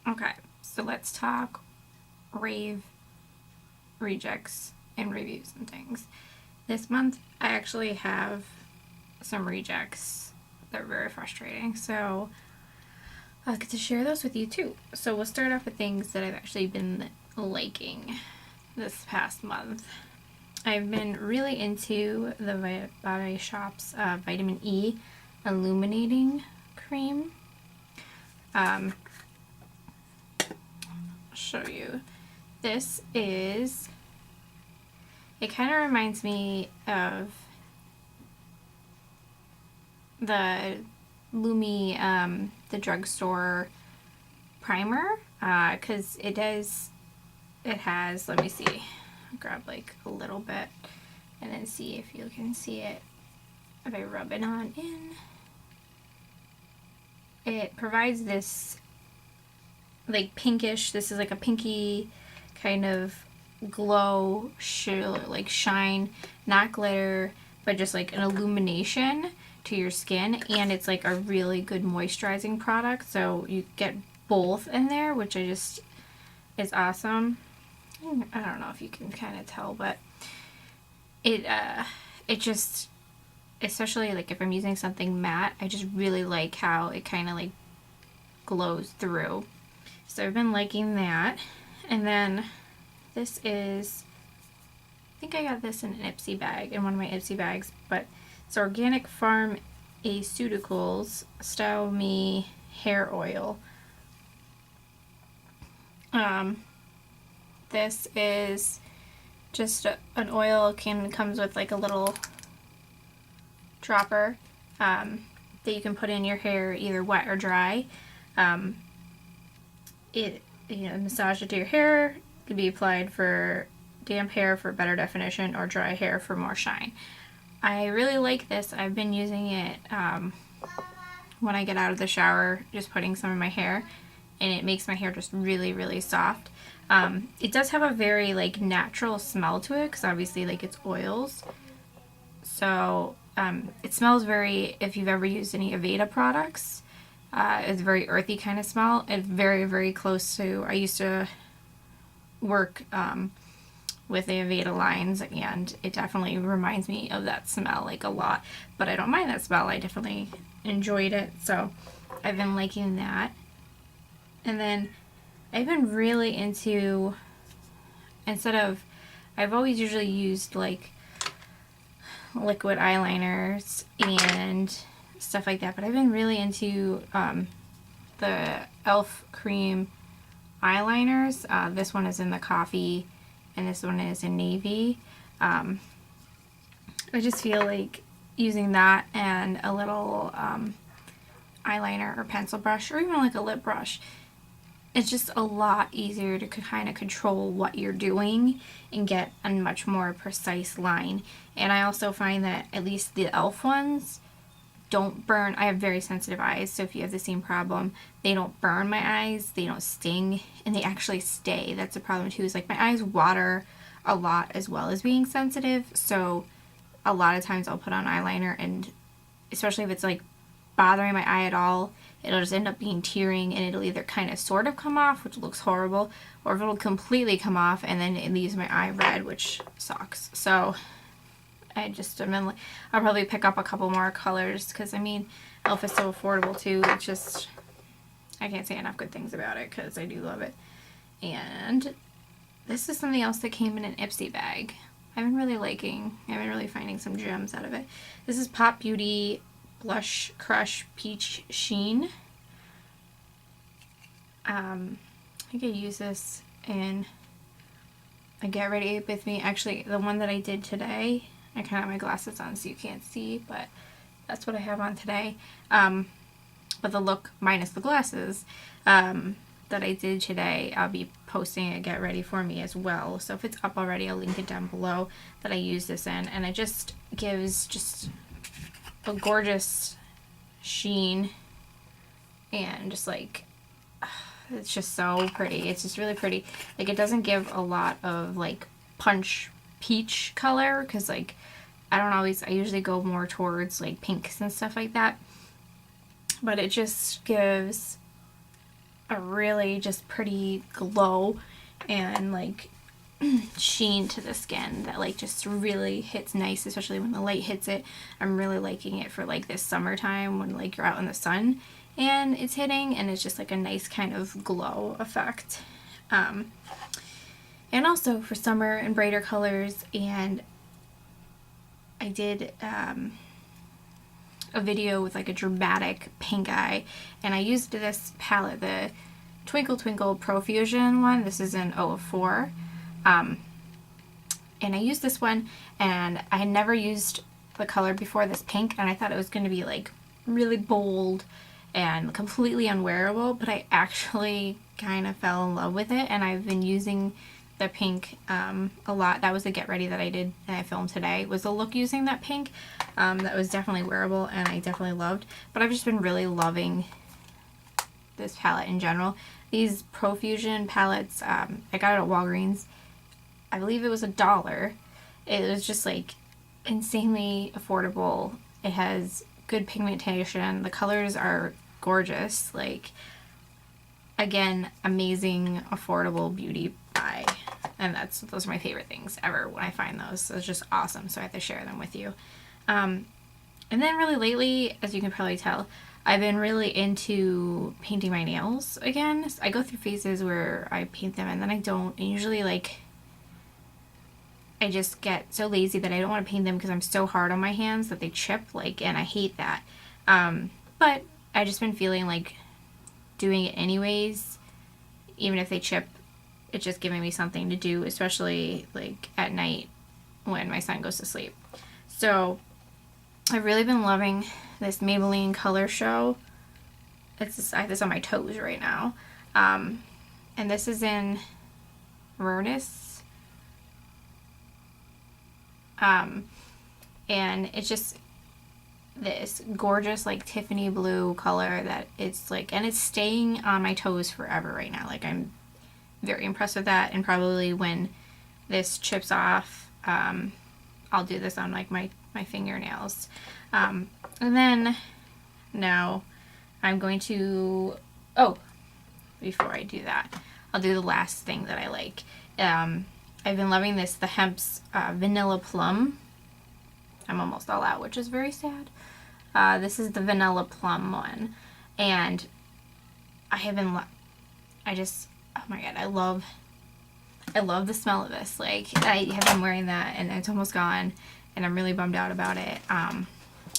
Okay, so let's talk rave rejects and reviews and things. This month I actually have some rejects that are very frustrating, so I'll get to share those with you too. So we'll start off with things that I've actually been liking this past month. I've been really into the Body Shop's Vitamin E Illuminating Cream. I'll show you. This is, it kind of reminds me of the Lumi, the drugstore primer, because it has, let me see, I'll grab like a little bit and then see if you can see it if I rub it on in. It provides this like pinkish, this is like a pinky kind of glow, like shine, not glitter, but just like an illumination to your skin, and it's like a really good moisturizing product, so you get both in there, which is awesome. I don't know if you can kind of tell, but it just, especially like if I'm using something matte, I just really like how it kind of like glows through. So I've been liking that. And then this is, I think I got this in an Ipsy bag, in one of my Ipsy bags, but it's Organic Farm Cuticales Style Me Hair Oil. This is just an oil, comes with like a little dropper that you can put in your hair, either wet or dry. Massage it to your hair. It can be applied for damp hair for better definition, or dry hair for more shine. I really like this. I've been using it when I get out of the shower, just putting some in my hair, and it makes my hair just really, really soft. It does have a very like natural smell to it, because obviously like it's oils. So it smells very, if you've ever used any Aveda products, it's a very earthy kind of smell. It's very, very close to, I used to work with the Aveda lines, and it definitely reminds me of that smell like a lot, but I don't mind that smell. I definitely enjoyed it, so I've been liking that. And then I've been really into, I've always usually used like liquid eyeliners and stuff like that, but I've been really into the e.l.f. Cream Eyeliners. This one is in the coffee, and this one is in navy. I just feel like using that and a little eyeliner or pencil brush, or even like a lip brush, it's just a lot easier to kind of control what you're doing and get a much more precise line. And I also find that at least the e.l.f. ones don't burn. I have very sensitive eyes, so if you have the same problem, they don't burn my eyes, they don't sting, and they actually stay. That's a problem too, is like my eyes water a lot as well as being sensitive, so a lot of times I'll put on eyeliner, and especially if it's like bothering my eye at all, it'll just end up being tearing, and it'll either kind of sort of come off, which looks horrible, or if it'll completely come off and then it leaves my eye red, which sucks. So I'll probably pick up a couple more colors, because I mean, e.l.f. is so affordable too. It's just, I can't say enough good things about it, because I do love it. And this is something else that came in an Ipsy bag. I've been really finding some gems out of it. This is Pop Beauty Blush Crush Peach Sheen. I think I use this in a Get Ready With Me. Actually, the one that I did today, I kind of have my glasses on so you can't see, but that's what I have on today. But the look minus the glasses that I did today, I'll be posting a Get Ready For Me as well. So if it's up already, I'll link it down below that I use this in. And it just gives just a gorgeous sheen, and just like, it's just so pretty. It's just really pretty. Like, it doesn't give a lot of like punch peach color, because like I usually go more towards like pinks and stuff like that, but it just gives a really just pretty glow and like sheen to the skin that like just really hits nice, especially when the light hits it. I'm really liking it for like this summertime when like you're out in the sun and it's hitting, and it's just like a nice kind of glow effect. And also for summer and brighter colors. And I did a video with like a dramatic pink eye, and I used this palette, the Twinkle Profusion one. This is in 004. And I used this one, and I had never used the color before, this pink, and I thought it was going to be like really bold and completely unwearable, but I actually kind of fell in love with it, and I've been using the pink a lot. That was the get ready that I did and I filmed today, was the look using that pink. That was definitely wearable and I definitely loved, but I've just been really loving this palette in general. These Profusion palettes, I got it at Walgreens. I believe it was $1. It was just like insanely affordable. It has good pigmentation. The colors are gorgeous. Like, again, amazing, affordable beauty buy. And those are my favorite things ever when I find those. So it's just awesome. So I have to share them with you. And then really lately, as you can probably tell, I've been really into painting my nails again. I go through phases where I paint them and then I don't. And usually, like, I just get so lazy that I don't want to paint them because I'm so hard on my hands that they chip, like, and I hate that. But I've just been feeling like doing it anyways, even if they chip. It's just giving me something to do, especially like at night when my son goes to sleep. So I've really been loving this Maybelline Color Show. I have this on my toes right now. And this is in Vereslis. And it's just this gorgeous like Tiffany blue color that it's like, and it's staying on my toes forever right now. Like, I'm very impressed with that, and probably when this chips off, I'll do this on like my fingernails. And then now I'm going to, before I do that, I'll do the last thing that I like. I've been loving this, the Hempz Vanilla Plum. I'm almost all out, which is very sad. This is the Vanilla Plum one, and I have been, oh my god, I love the smell of this. Like, I have been wearing that and it's almost gone, and I'm really bummed out about it.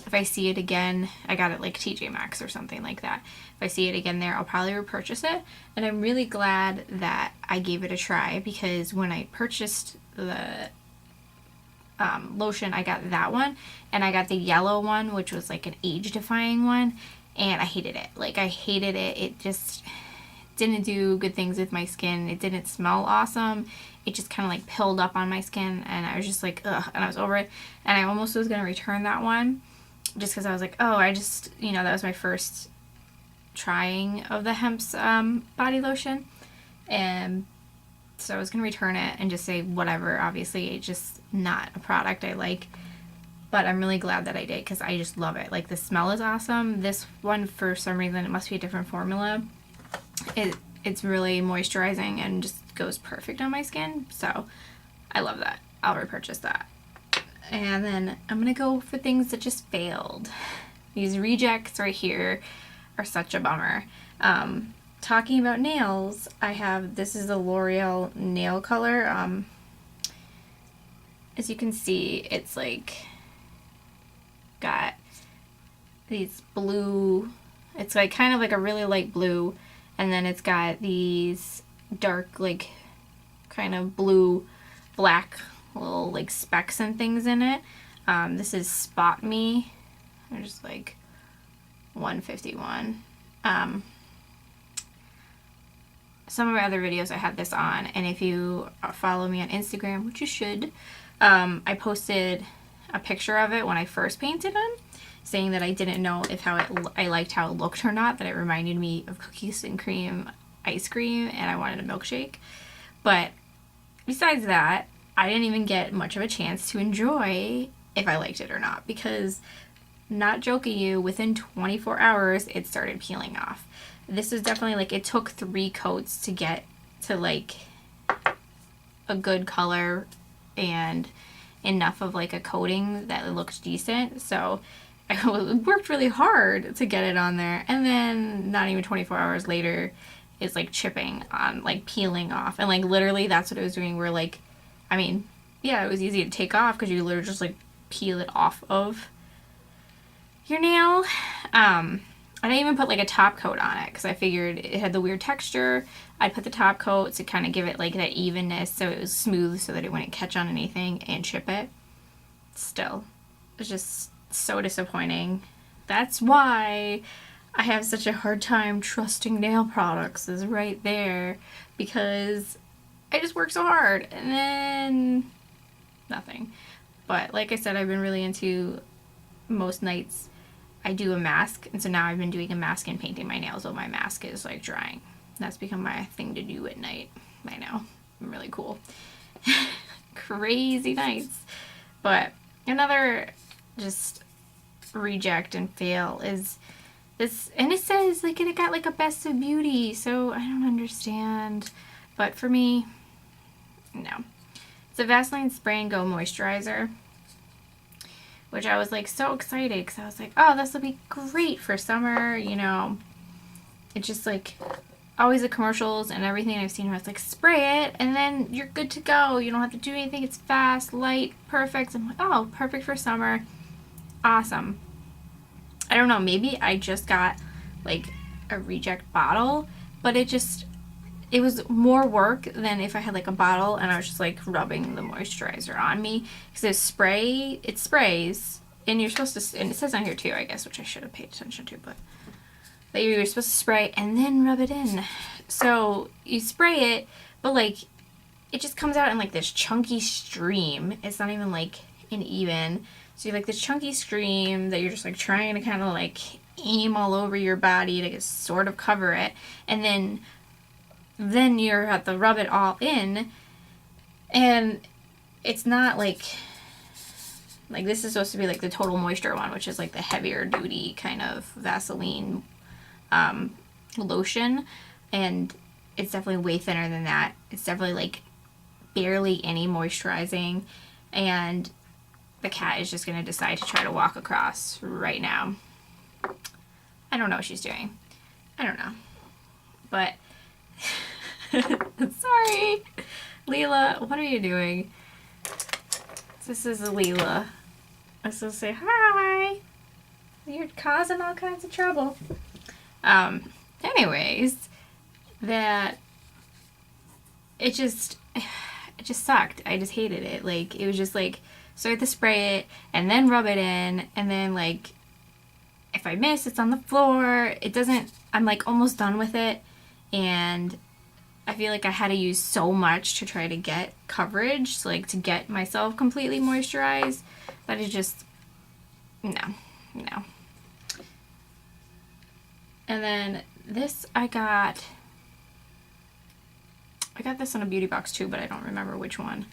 If I see it again, I got it like TJ Maxx or something like that. If I see it again there, I'll probably repurchase it. And I'm really glad that I gave it a try, because when I purchased the lotion, I got that one, and I got the yellow one, which was like an age-defying one, and I hated it. Like, I hated it. It just didn't do good things with my skin. It didn't smell awesome. It just kind of like pilled up on my skin, and I was just like, ugh, and I was over it. And I almost was going to return that one just because I was like, oh, I just, that was my first trying of the Hemp's body lotion. And so I was going to return it and just say whatever. Obviously, it's just not a product I like. But I'm really glad that I did, because I just love it. Like, the smell is awesome. This one, for some reason, it must be a different formula. It's really moisturizing and just goes perfect on my skin. So I love that. I'll repurchase that. And then I'm going to go for things that just failed. These rejects right here are such a bummer. Talking about nails, this is the L'Oreal nail color. As you can see, it's like got these blue, it's like kind of like a really light blue, and then it's got these dark, like kind of blue, black little like specks and things in it. This is Spot Me. They're just like $151. Some of my other videos I had this on, and if you follow me on Instagram, which you should, I posted a picture of it when I first painted them, saying that I didn't know if I liked how it looked or not, that it reminded me of cookies and cream ice cream and I wanted a milkshake. But besides that, I didn't even get much of a chance to enjoy if I liked it or not, because, not joking you, within 24 hours it started peeling off. This is definitely like, it took 3 coats to get to like a good color and enough of like a coating that it looks decent. So I worked really hard to get it on there, and then not even 24 hours later it's like chipping on, like peeling off, and like literally that's what it was doing. Where like, I mean, yeah, it was easy to take off because you literally just like peel it off of your nail. I didn't even put like a top coat on it because I figured it had the weird texture. I'd put the top coat to kind of give it like that evenness so it was smooth so that it wouldn't catch on anything and chip it. Still, it's just so disappointing. That's why I have such a hard time trusting nail products, is right there, because I just work so hard and then nothing. But like I said, I've been really into, most nights I do a mask, and so now I've been doing a mask and painting my nails while my mask is like drying. That's become my thing to do at night. I know, I'm really cool. Crazy nights. But another just reject and fail is this, and it says like it got like a best of beauty, so I don't understand. But for me, no. It's a Vaseline Spray and Go moisturizer, which I was like so excited because I was like, oh, this will be great for summer, you know. It's just like always the commercials and everything I've seen where it's like, spray it and then you're good to go. You don't have to do anything. It's fast, light, perfect. I'm like, oh, perfect for summer. Awesome. I don't know, maybe I just got like a reject bottle, but it was more work than if I had like a bottle and I was just like rubbing the moisturizer on me. Because it sprays, and you're supposed to, and it says on here too, I guess, which I should have paid attention to, but that you're supposed to spray and then rub it in. So you spray it, but like it just comes out in like this chunky stream. It's not even like an even. So you have like this chunky stream that you're just like trying to kind of like aim all over your body to sort of cover it, and then you have to rub it all in, and it's not like this is supposed to be like the Total Moisture one, which is like the heavier duty kind of Vaseline lotion, and it's definitely way thinner than that. It's definitely like barely any moisturizing, and the cat is just going to decide to try to walk across right now. I don't know what she's doing. I don't know. But sorry, Leela, what are you doing? This is Leela. I still say hi. You're causing all kinds of trouble. Anyways, that it just sucked. I just hated it. Like, it was just like, so I have to spray it and then rub it in, and then like if I miss, it's on the floor. It doesn't, I'm like almost done with it, and I feel like I had to use so much to try to get coverage, so like to get myself completely moisturized, that is just, no. And then this I got this in a beauty box too, but I don't remember which one.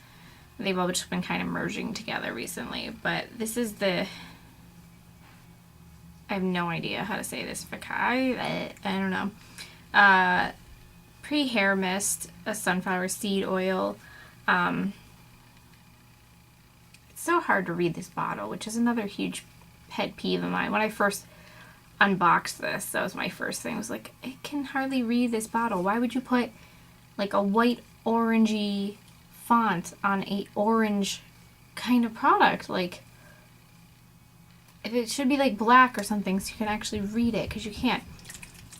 They've all just been kind of merging together recently, but this is the, I have no idea how to say this, fekkai, I don't know. Pre-hair mist, a sunflower seed oil. It's so hard to read this bottle, which is another huge pet peeve of mine. When I first unboxed this, that was my first thing. I was like, I can hardly read this bottle. Why would you put like a white orangey font on a orange kind of product? Like, if it should be like black or something so you can actually read it, because you can't.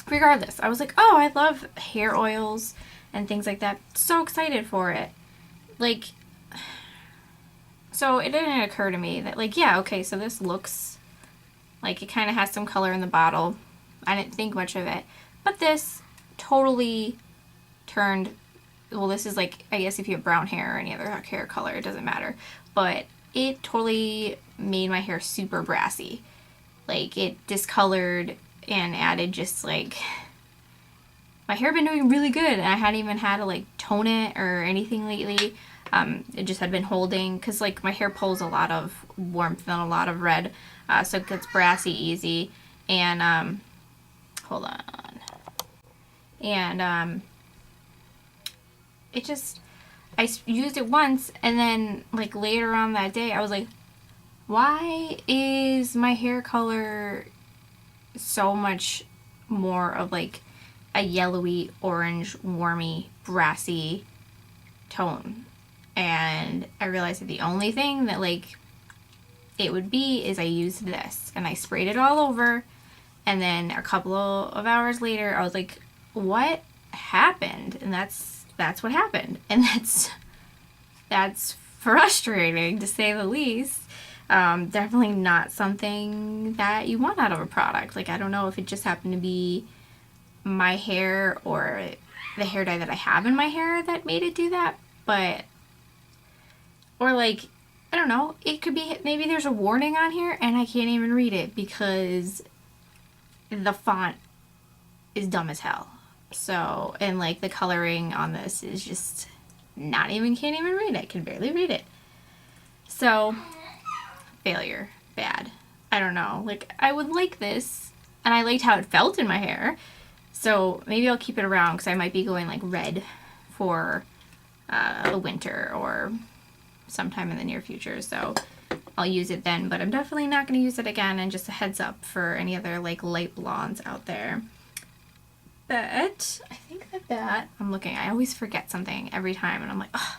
Regardless, I was like, oh, I love hair oils and things like that. So excited for it. Like, so it didn't occur to me that like, yeah, okay, so this looks like it kind of has some color in the bottle. I didn't think much of it. But this totally turned, well, this is like, I guess if you have brown hair or any other hair color, it doesn't matter. But it totally made my hair super brassy. Like, it discolored and added just like, my hair had been doing really good, and I hadn't even had to like tone it or anything lately. It just had been holding, because like my hair pulls a lot of warmth and a lot of red, so it gets brassy easy. And hold on, And it just, used it once, and then like later on that day I was like, why is my hair color so much more of like a yellowy, orange, warmy, brassy tone? And I realized that the only thing that like it would be is I used this and I sprayed it all over, and then a couple of hours later I was like, what happened? And that's what happened. And that's frustrating, to say the least. Definitely not something that you want out of a product. Like, I don't know if it just happened to be my hair or the hair dye that I have in my hair that made it do that, but, or like, I don't know, it could be, maybe there's a warning on here and I can't even read it because the font is dumb as hell. So, and like the coloring on this is just can't even read it. Can barely read it. So, failure. Bad. I don't know. Like, I would like this, and I liked how it felt in my hair. So maybe I'll keep it around because I might be going like red for the winter or sometime in the near future. So I'll use it then, but I'm definitely not going to use it again. And just a heads up for any other like light blondes out there. But I think that I'm looking, I always forget something every time and I'm like, ugh.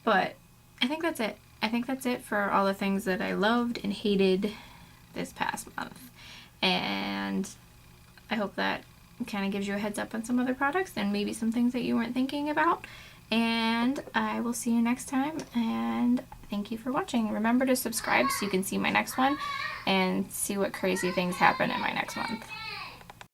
But I think that's it. I think that's it for all the things that I loved and hated this past month. And I hope that kind of gives you a heads up on some other products and maybe some things that you weren't thinking about. And I will see you next time, and thank you for watching. Remember to subscribe so you can see my next one and see what crazy things happen in my next month.